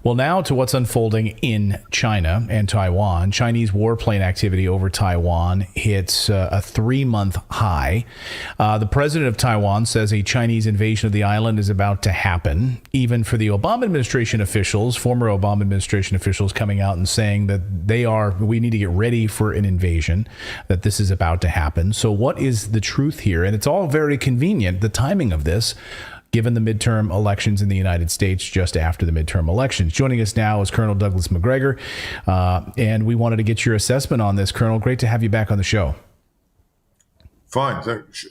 Well, now to what's unfolding in China and Taiwan. Chinese warplane activity over Taiwan hits a 3-month high. The president of Taiwan says a Chinese invasion of the island is about to happen. Even for the Obama administration officials, former Obama administration officials coming out and saying that we need to get ready for an invasion, that this is about to happen. So what is the truth here? And it's all very convenient, the timing of this, given the midterm elections in the United States just after the midterm elections. Joining us now is Colonel Douglas Macgregor, and we wanted to get your assessment on this. Colonel, great to have you back on the show. Fine.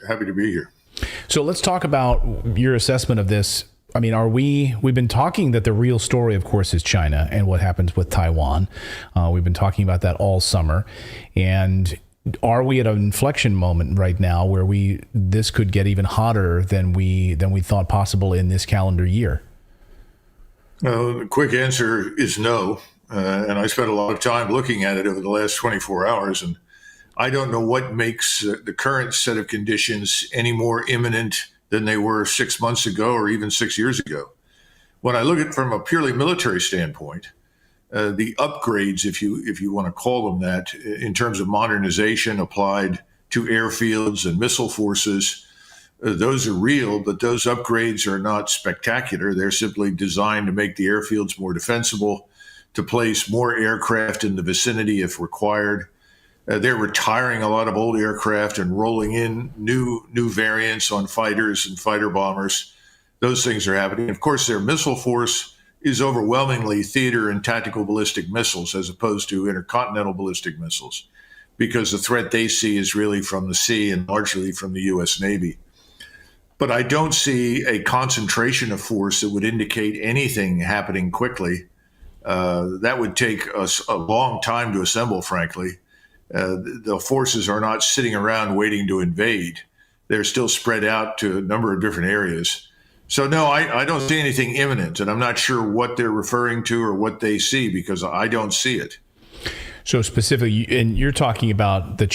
Happy to be here. So let's talk about your assessment of this. I mean, we've been talking that the real story, of course, is China and what happens with Taiwan. We've been talking about that all summer. And are we at an inflection moment right now where this could get even hotter than we thought possible in this calendar year? The quick answer is no. And I spent a lot of time looking at it over the last 24 hours. And I don't know what makes the current set of conditions any more imminent than they were 6 months ago or even 6 years ago. When I look at it from a purely military standpoint, the upgrades, if you want to call them that, in terms of modernization applied to airfields and missile forces, those are real, but those upgrades are not spectacular. They're simply designed to make the airfields more defensible, to place more aircraft in the vicinity if required. They're retiring a lot of old aircraft and rolling in new variants on fighters and fighter bombers. Those things are happening. Of course, their missile force is overwhelmingly theater and tactical ballistic missiles as opposed to intercontinental ballistic missiles, because the threat they see is really from the sea and largely from the U.S. Navy. But I don't see a concentration of force that would indicate anything happening quickly. That would take us a long time to assemble, frankly. The forces are not sitting around waiting to invade. They're still spread out to a number of different areas. So no, I don't see anything imminent, and I'm not sure what they're referring to or what they see, because I don't see it. So specifically, and you're talking about the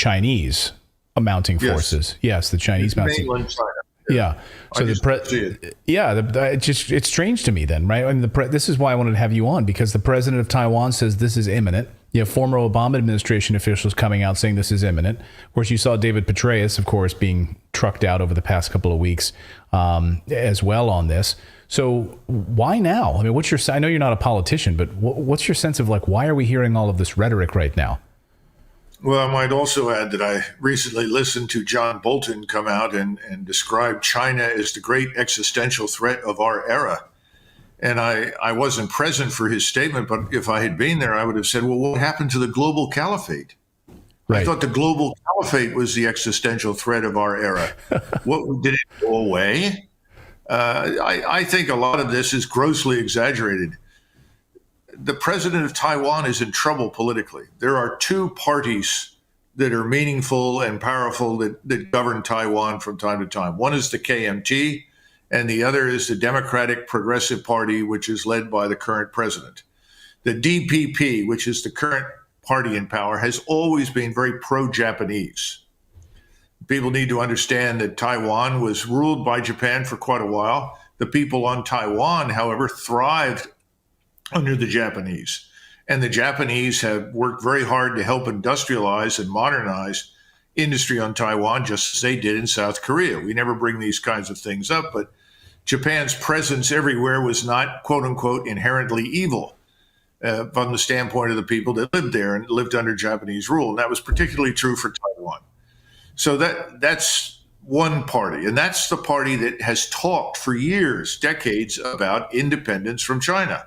mounting forces. Yes, the Chinese mounting. Mainland China. Yeah. So it's strange to me then, right? I mean, this is why I wanted to have you on, because the president of Taiwan says this is imminent. You have former Obama administration officials coming out saying this is imminent. Of course, you saw David Petraeus, of course, being trucked out over the past couple of weeks as well on this. So why now? I mean, I know you're not a politician, but what's your sense of why are we hearing all of this rhetoric right now? Well, I might also add that I recently listened to John Bolton come out and describe China as the great existential threat of our era. And I wasn't present for his statement, but if I had been there, I would have said, well, what happened to the global caliphate? Right. I thought the global caliphate was the existential threat of our era. Did it go away? I think a lot of this is grossly exaggerated. The president of Taiwan is in trouble politically. There are two parties that are meaningful and powerful that govern Taiwan from time to time. One is the KMT, and the other is the Democratic Progressive Party, which is led by the current president. The DPP, which is the current party in power, has always been very pro-Japanese. People need to understand that Taiwan was ruled by Japan for quite a while. The people on Taiwan, however, thrived under the Japanese. And the Japanese have worked very hard to help industrialize and modernize industry on Taiwan, just as they did in South Korea. We never bring these kinds of things up, but Japan's presence everywhere was not, quote unquote, inherently evil from the standpoint of the people that lived there and lived under Japanese rule. And that was particularly true for Taiwan. So that's one party. And that's the party that has talked for years, decades, about independence from China.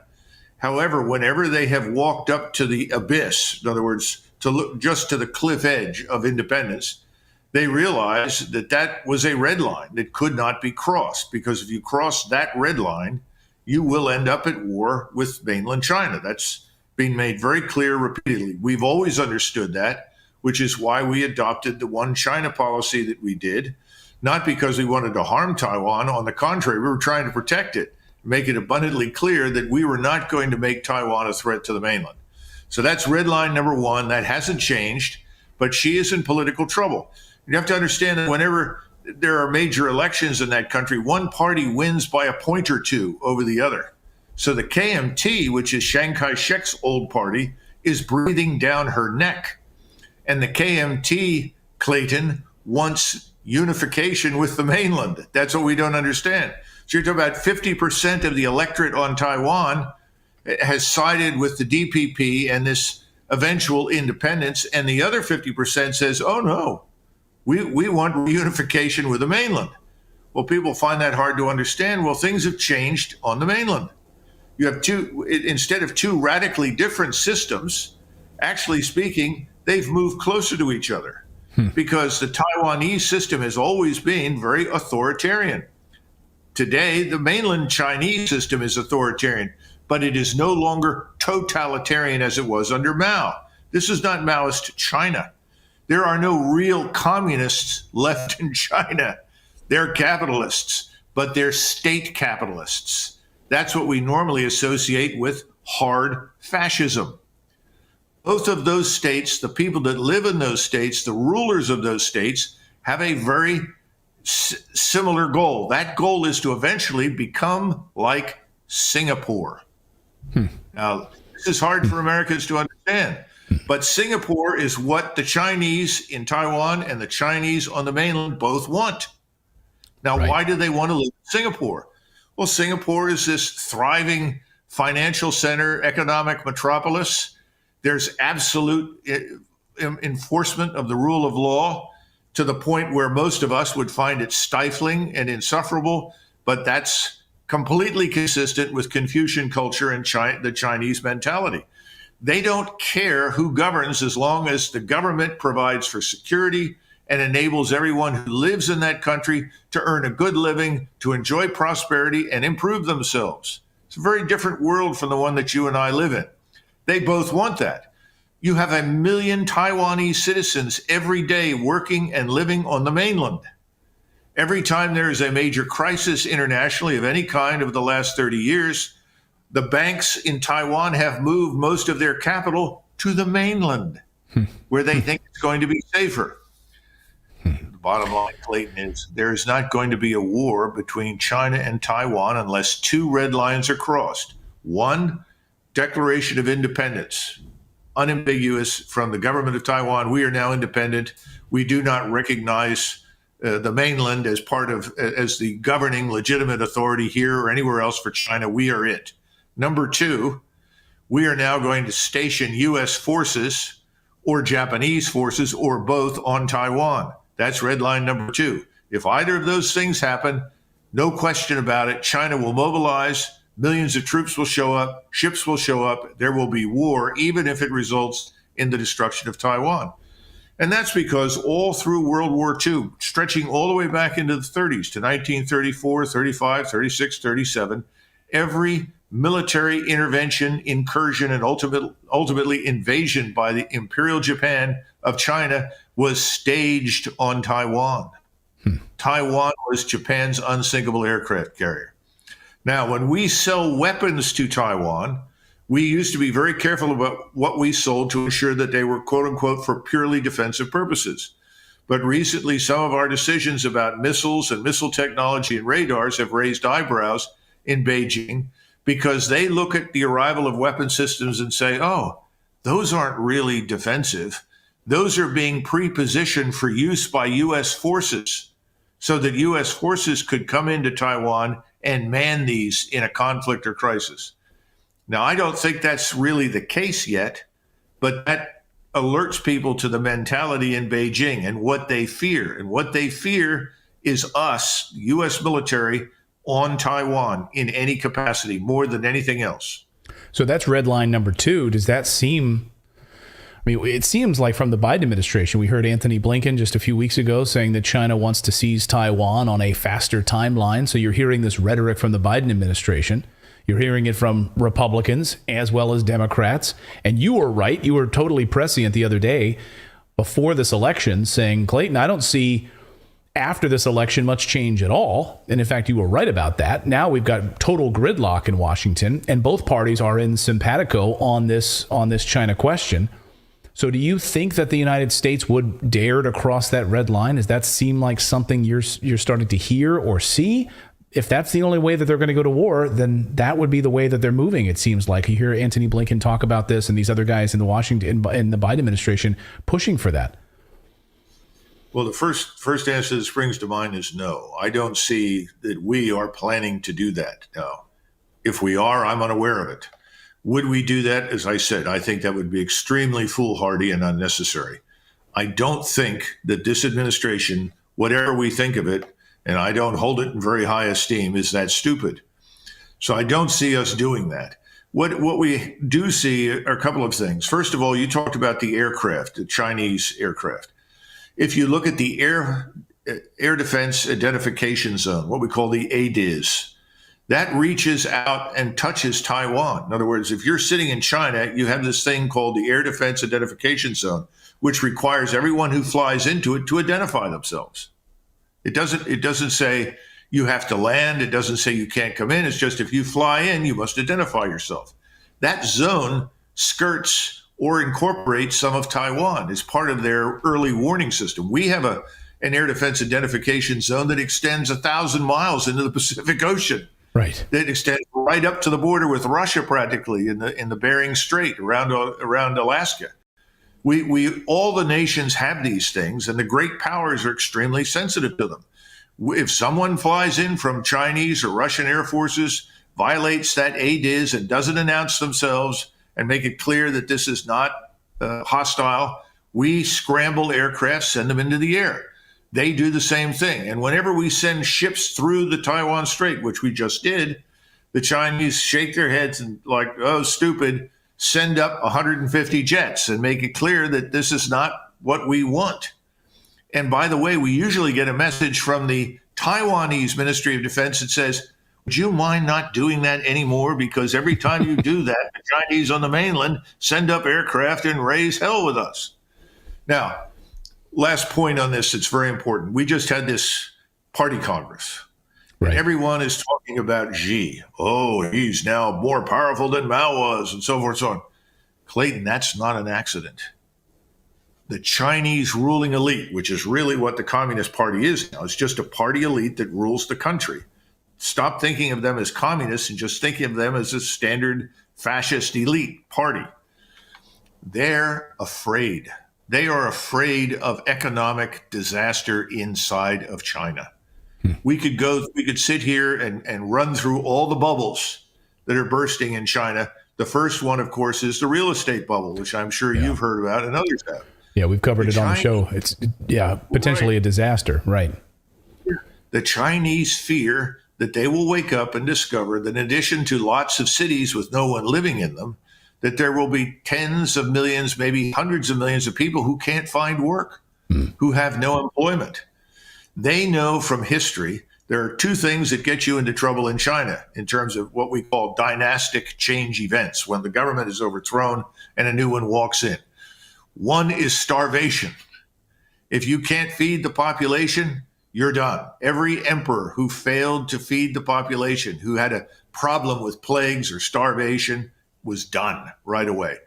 However, whenever they have walked up to the abyss, in other words, to look just to the cliff edge of independence, they realized that that was a red line that could not be crossed, because if you cross that red line, you will end up at war with mainland China. That's been made very clear repeatedly. We've always understood that, which is why we adopted the one China policy that we did, not because we wanted to harm Taiwan. On the contrary, we were trying to protect it, make it abundantly clear that we were not going to make Taiwan a threat to the mainland. So that's red line number one. That hasn't changed, but she is in political trouble. You have to understand that whenever there are major elections in that country, one party wins by a point or two over the other. So the KMT, which is Chiang Kai-shek's old party, is breathing down her neck. And the KMT, Clayton, wants unification with the mainland. That's what we don't understand. So you're talking about 50% of the electorate on Taiwan has sided with the DPP and this eventual independence, and the other 50% says, oh no, we want reunification with the mainland. Well, people find that hard to understand. Well, things have changed on the mainland. You have instead of two radically different systems, actually speaking, they've moved closer to each other because the Taiwanese system has always been very authoritarian. Today, the mainland Chinese system is authoritarian, but it is no longer totalitarian as it was under Mao. This is not Maoist China. There are no real communists left in China. They're capitalists, but they're state capitalists. That's what we normally associate with hard fascism. Both of those states, the people that live in those states, the rulers of those states, have a very similar goal. That goal is to eventually become like Singapore. Now, this is hard for Americans to understand, but Singapore is what the Chinese in Taiwan and the Chinese on the mainland both want. Now, why do they want to live in Singapore? Well, Singapore is this thriving financial center, economic metropolis. There's absolute enforcement of the rule of law to the point where most of us would find it stifling and insufferable, but that's completely consistent with Confucian culture and the Chinese mentality. They don't care who governs as long as the government provides for security and enables everyone who lives in that country to earn a good living, to enjoy prosperity, and improve themselves. It's a very different world from the one that you and I live in. They both want that. You have 1 million Taiwanese citizens every day working and living on the mainland. Every time there is a major crisis internationally of any kind over the last 30 years, the banks in Taiwan have moved most of their capital to the mainland, where they think it's going to be safer. The bottom line, Clayton, is there is not going to be a war between China and Taiwan unless two red lines are crossed. One, Declaration of Independence, unambiguous from the government of Taiwan. We are now independent. We do not recognize the mainland as as the governing legitimate authority here or anywhere else for China. We are it. Number two, we are now going to station U.S. forces or Japanese forces or both on Taiwan. That's red line number two. If either of those things happen, no question about it, China will mobilize, millions of troops will show up, ships will show up, there will be war, even if it results in the destruction of Taiwan. And that's because all through World War II, stretching all the way back into the 30s to 1934, 35, 36, 37, every military intervention, incursion, and ultimately invasion by the Imperial Japan of China was staged on Taiwan. Taiwan was Japan's unsinkable aircraft carrier. Now, when we sell weapons to Taiwan, we used to be very careful about what we sold to ensure that they were, quote unquote, for purely defensive purposes. But recently, some of our decisions about missiles and missile technology and radars have raised eyebrows in Beijing because they look at the arrival of weapon systems and say, oh, those aren't really defensive. Those are being pre-positioned for use by U.S. forces so that U.S. forces could come into Taiwan and man these in a conflict or crisis. Now, I don't think that's really the case yet, but that alerts people to the mentality in Beijing and what they fear. And what they fear is us, U.S. military, on Taiwan in any capacity, more than anything else. So that's red line number two. Does that seem... I mean, it seems like from the Biden administration, we heard Anthony Blinken just a few weeks ago saying that China wants to seize Taiwan on a faster timeline. So you're hearing this rhetoric from the Biden administration. You're hearing it from Republicans as well as Democrats. And you were right. You were totally prescient the other day before this election saying, Clayton, I don't see after this election much change at all. And in fact, you were right about that. Now we've got total gridlock in Washington, and both parties are in simpatico on this China question. So do you think that the United States would dare to cross that red line? Does that seem like something you're starting to hear or see if that's the only way that they're going to go to war, then that would be the way that they're moving. It seems like you hear Antony Blinken talk about this, and these other guys in the Biden administration pushing for that. Well, the first answer that springs to mind is no. I don't see that we are planning to do that. No. If we are, I'm unaware of it. Would we do that? As I said, I think that would be extremely foolhardy and unnecessary. I don't think that this administration, whatever we think of it, and I don't hold it in very high esteem, is that stupid. So I don't see us doing that. What we do see are a couple of things. First of all, you talked about the aircraft, the Chinese aircraft. If you look at the Air Defense Identification Zone, what we call the ADIZ, that reaches out and touches Taiwan. In other words, if you're sitting in China, you have this thing called the Air Defense Identification Zone, which requires everyone who flies into it to identify themselves. It doesn't say you have to land. It doesn't say you can't come in. It's just if you fly in, you must identify yourself. That zone skirts or incorporates some of Taiwan as part of their early warning system. We have an air defense identification zone that extends 1,000 miles into the Pacific Ocean. Right. That extends right up to the border with Russia, practically in the Bering Strait around Alaska. We all the nations have these things, and the great powers are extremely sensitive to them. If someone flies in from Chinese or Russian air forces, violates that ADIZ and doesn't announce themselves and make it clear that this is not hostile, we scramble aircraft, send them into the air. They do the same thing. And whenever we send ships through the Taiwan Strait, which we just did, the Chinese shake their heads and like, oh, stupid, send up 150 jets and make it clear that this is not what we want. And by the way, we usually get a message from the Taiwanese Ministry of Defense that says, would you mind not doing that anymore? Because every time you do that, the Chinese on the mainland send up aircraft and raise hell with us. Now, last point on this that's very important. We just had this party congress. Right. And everyone is talking about Xi. Oh, he's now more powerful than Mao was, and so forth and so on. Clayton, that's not an accident. The Chinese ruling elite, which is really what the Communist Party is now, it's just a party elite that rules the country. Stop thinking of them as communists and just thinking of them as a standard fascist elite party. They're afraid. They are afraid of economic disaster inside of China. We could sit here and run through all the bubbles that are bursting in China. The first one, of course, is the real estate bubble, which I'm sure you've heard about and others have. Yeah, we've covered it on the show. It's potentially a disaster, right? The Chinese fear that they will wake up and discover that in addition to lots of cities with no one living in them, that there will be tens of millions, maybe hundreds of millions of people who can't find work, who have no employment. They know from history there are two things that get you into trouble in China in terms of what we call dynastic change events, when the government is overthrown and a new one walks in. One is starvation. If you can't feed the population, you're done. Every emperor who failed to feed the population, who had a problem with plagues or starvation, was done right away.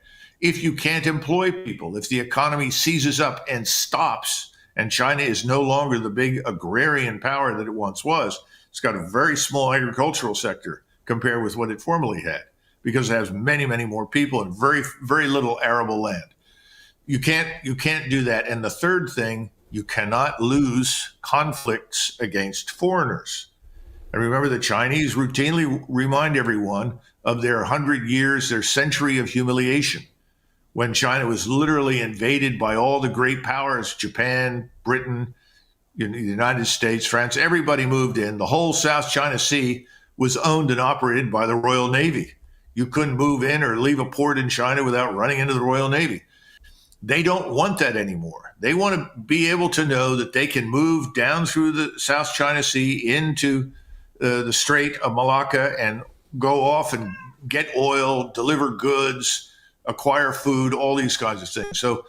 If you can't employ people, if the economy seizes up and stops, and China is no longer the big agrarian power that it once was, it's got a very small agricultural sector compared with what it formerly had, because it has many, many more people and very, very little arable land. You can't do that. And the third thing, you cannot lose conflicts against foreigners. And remember, the Chinese routinely remind everyone of their 100 years, their century of humiliation, when China was literally invaded by all the great powers, Japan, Britain, the United States, France. Everybody moved in. The whole South China Sea was owned and operated by the Royal Navy. You couldn't move in or leave a port in China without running into the Royal Navy. They don't want that anymore. They want to be able to know that they can move down through the South China Sea into the Strait of Malacca and go off and get oil, deliver goods, acquire food, all these kinds of things. So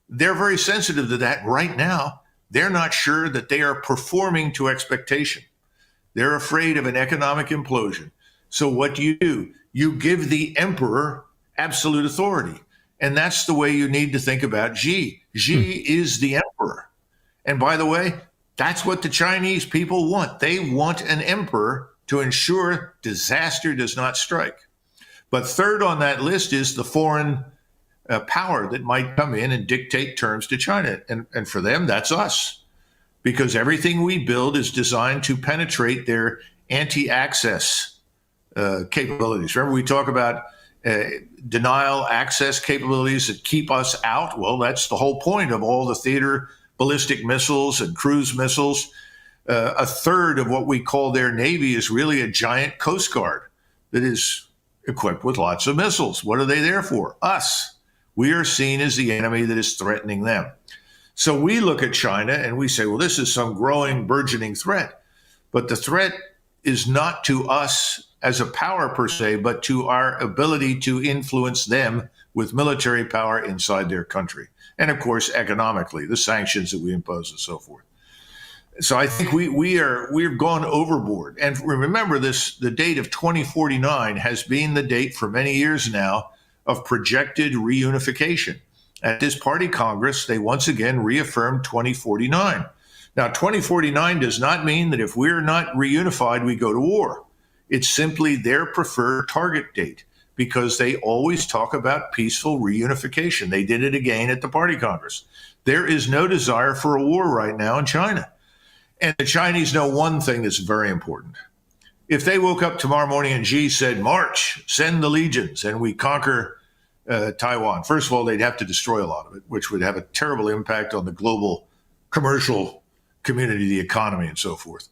they're very sensitive to that. Right now, they're not sure that they are performing to expectation. They're afraid of an economic implosion. So what do? You give the emperor absolute authority. And that's the way you need to think about Xi. Xi is the emperor. And by the way, That's what the Chinese people want. They want an emperor to ensure disaster does not strike. But third on that list is the foreign power that might come in and dictate terms to China. And for them, that's us, because everything we build is designed to penetrate their anti-access capabilities. Remember, we talk about denial access capabilities that keep us out. Well, that's the whole point of all the theater ballistic missiles and cruise missiles. A third of what we call their Navy is really a giant Coast Guard that is equipped with lots of missiles. What are they there for? Us. We are seen as the enemy that is threatening them. So we look at China and we say, well, this is some growing, burgeoning threat. But the threat is not to us as a power per se, but to our ability to influence them with military power inside their country. And of course, economically, the sanctions that we impose and so forth. So I think we've gone overboard. And remember this, the date of 2049 has been the date for many years now of projected reunification. At this party Congress, they once again reaffirmed 2049. Now, 2049 does not mean that if we're not reunified, we go to war. It's simply their preferred target date, because they always talk about peaceful reunification. They did it again at the party Congress. There is no desire for a war right now in China. And the Chinese know one thing that's very important. If they woke up tomorrow morning and Xi said, march, send the legions, and we conquer Taiwan, first of all, they'd have to destroy a lot of it, which would have a terrible impact on the global commercial community, the economy, and so forth.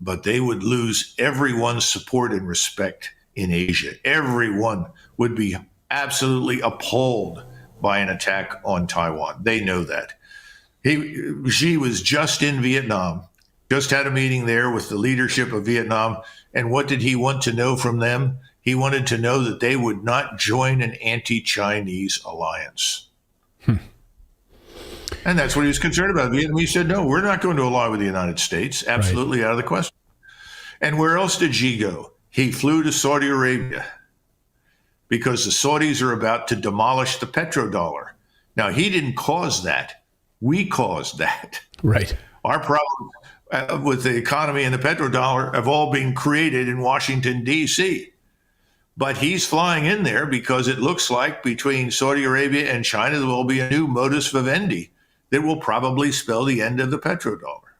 But they would lose everyone's support and respect in Asia. Everyone would be absolutely appalled by an attack on Taiwan. They know that. Xi was just in Vietnam, just had a meeting there with the leadership of Vietnam. And what did he want to know from them? He wanted to know that they would not join an anti-Chinese alliance. And that's what he was concerned about. Vietnam said, no, we're not going to ally with the United States. Absolutely out of the question. And where else did Xi go? He flew to Saudi Arabia because the Saudis are about to demolish the petrodollar. Now, he didn't cause that. We caused that. Right. Our problems with the economy and the petrodollar have all been created in Washington, D.C. But he's flying in there because it looks like between Saudi Arabia and China, there will be a new modus vivendi that will probably spell the end of the petrodollar.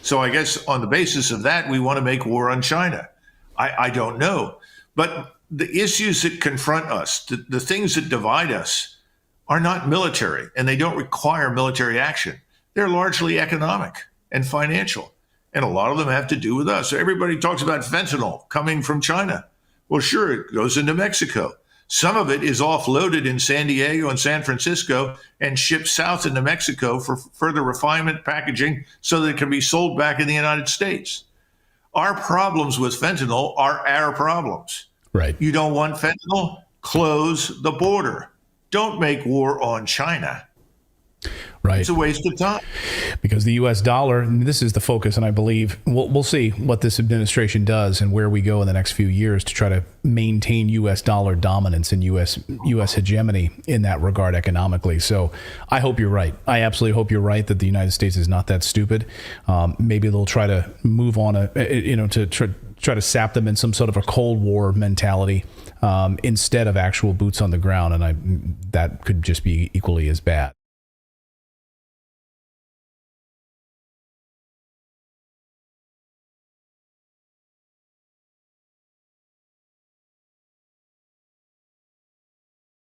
So I guess on the basis of that, we want to make war on China. I don't know. But the issues that confront us, the things that divide us, are not military, and they don't require military action. They're largely economic and financial, and a lot of them have to do with us. So everybody talks about fentanyl coming from China. Well, sure, it goes into Mexico. Some of it is offloaded in San Diego and San Francisco and shipped south into Mexico for further refinement, packaging, so that it can be sold back in the United States. Our problems with fentanyl are our problems. Right. You don't want fentanyl? Close the border. Don't make war on China. Right. It's a waste of time. Because the U.S. dollar, and this is the focus, and I believe we'll see what this administration does and where we go in the next few years to try to maintain U.S. dollar dominance and U.S. hegemony in that regard economically. So I hope you're right. I absolutely hope you're right that the United States is not that stupid. Maybe they'll try to move on to try to sap them in some sort of a Cold War mentality instead of actual boots on the ground, and that could just be equally as bad.